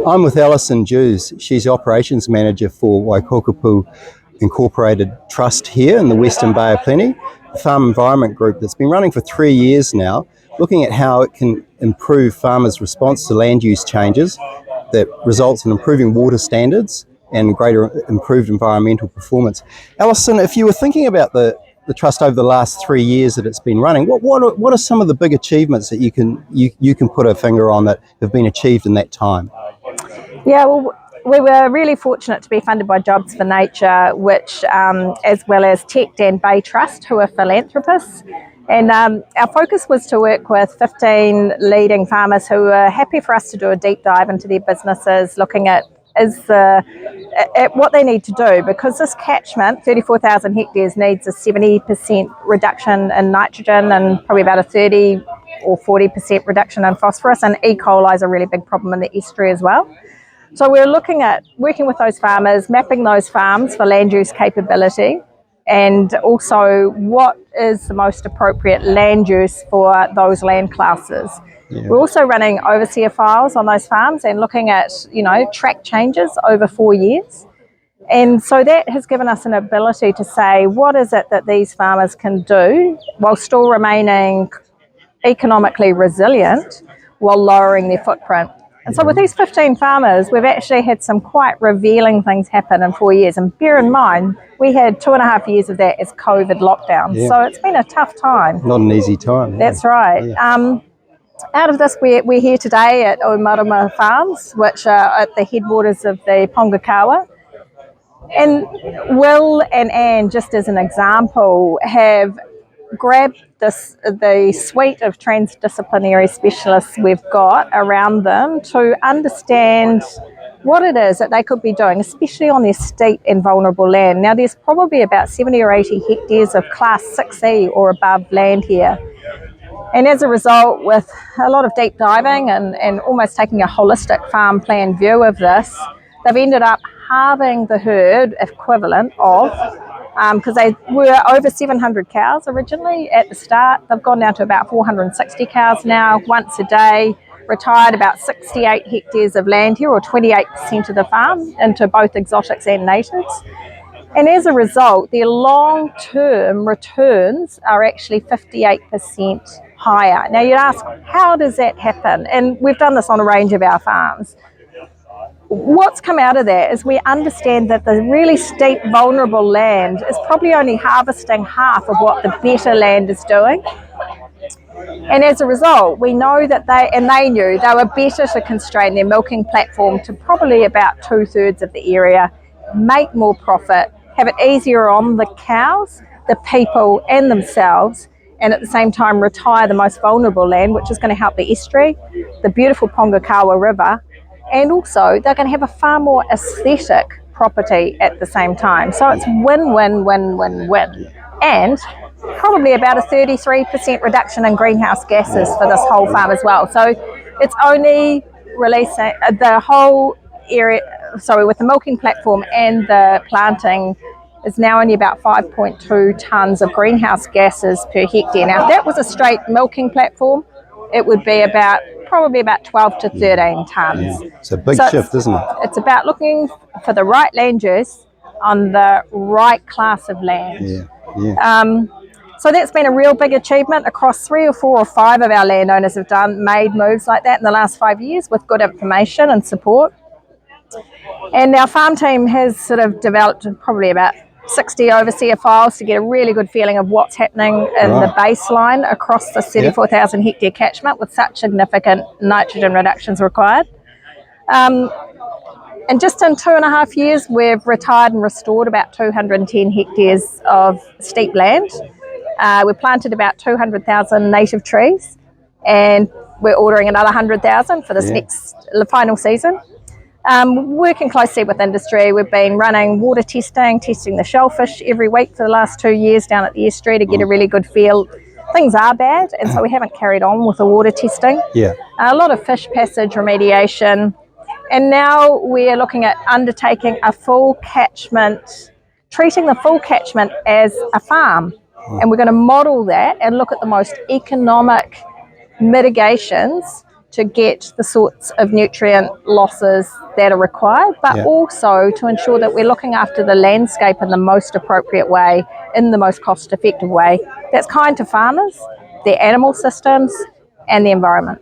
I'm with Alison Dewes. She's the Operations Manager for Wai Kōkopu Incorporated Trust here in the Western Bay of Plenty, a farm environment group that's been running for 3 years now, looking at how it can improve farmers' response to land use changes that results in improving water standards and greater improved environmental performance. Alison, if you were thinking about the trust over the last 3 years that it's been running, what are some of the big achievements that you can put a finger on that have been achieved in that time? Yeah, well, we were really fortunate to be funded by Jobs for Nature, which, as well as Tech and Bay Trust, who are philanthropists. And our focus was to work with 15 leading farmers who were happy for us to do a deep dive into their businesses, looking at what they need to do, because this catchment, 34,000 hectares, needs a 70% reduction in nitrogen and probably about a 30 or 40% reduction in phosphorus, and E. coli is a really big problem in the estuary as well. So we're looking at working with those farmers, mapping those farms for land use capability, and also what is the most appropriate land use for those land classes. Yeah. We're also running overseer files on those farms and looking at, track changes over 4 years. And so that has given us an ability to say, what is it that these farmers can do while still remaining economically resilient while lowering their footprint. And so with these 15 farmers, we've actually had some quite revealing things happen in 4 years. And bear in mind, we had 2.5 years of that as COVID lockdown. Yeah. So it's been a tough time. Not an easy time. That's right. Yeah. Out of this, we're here today at Omarama Farms, which are at the headwaters of the Pongakawa. And Will and Anne, just as an example, have grabbed the suite of transdisciplinary specialists we've got around them to understand what it is that they could be doing, especially on their steep and vulnerable land. Now, there's probably about 70 or 80 hectares of Class 6E or above land here. And as a result, with a lot of deep diving and almost taking a holistic farm plan view of this, they've ended up halving the herd equivalent of, because they were over 700 cows originally at the start. They've gone down to about 460 cows now, once a day, retired about 68 hectares of land here, or 28% of the farm, into both exotics and natives. And as a result, their long-term returns are actually 58% higher. Now, you'd ask, how does that happen? And we've done this on a range of our farms. What's come out of that is we understand that the really steep, vulnerable land is probably only harvesting half of what the better land is doing. And as a result, we know that they knew they were better to constrain their milking platform to probably about 2/3 of the area, make more profit, have it easier on the cows, the people and themselves, and at the same time retire the most vulnerable land, which is going to help the estuary, the beautiful Pongakawa River, and also they're going to have a far more aesthetic property at the same time. So it's win, win, win, win, win. And probably about a 33% reduction in greenhouse gases for this whole farm as well. So it's only releasing the whole area, with the milking platform and the planting, is now only about 5.2 tonnes of greenhouse gases per hectare. Now, if that was a straight milking platform, it would be probably about 12 to 13 tonnes. Yeah. It's a big shift, isn't it? It's about looking for the right land use on the right class of land. Yeah. So that's been a real big achievement. Across 3 or 4 or 5 of our landowners have made moves like that in the last 5 years with good information and support. And our farm team has sort of developed probably about 60 overseer files to get a really good feeling of what's happening in the baseline across the 34,000 hectare catchment with such significant nitrogen reductions required. And just in 2.5 years, we've retired and restored about 210 hectares of steep land. We planted about 200,000 native trees, and we're ordering another 100,000 for this the final season. Working closely with industry, we've been running water testing the shellfish every week for the last 2 years down at the estuary to get a really good feel. Things are bad, and so we haven't carried on with the water testing. Yeah. A lot of fish passage remediation, and now we're looking at undertaking a full catchment, treating the full catchment as a farm. And we're going to model that and look at the most economic mitigations to get the sorts of nutrient losses that are required, but Yeah. also to ensure that we're looking after the landscape in the most appropriate way, in the most cost-effective way, that's kind to farmers, their animal systems, and the environment.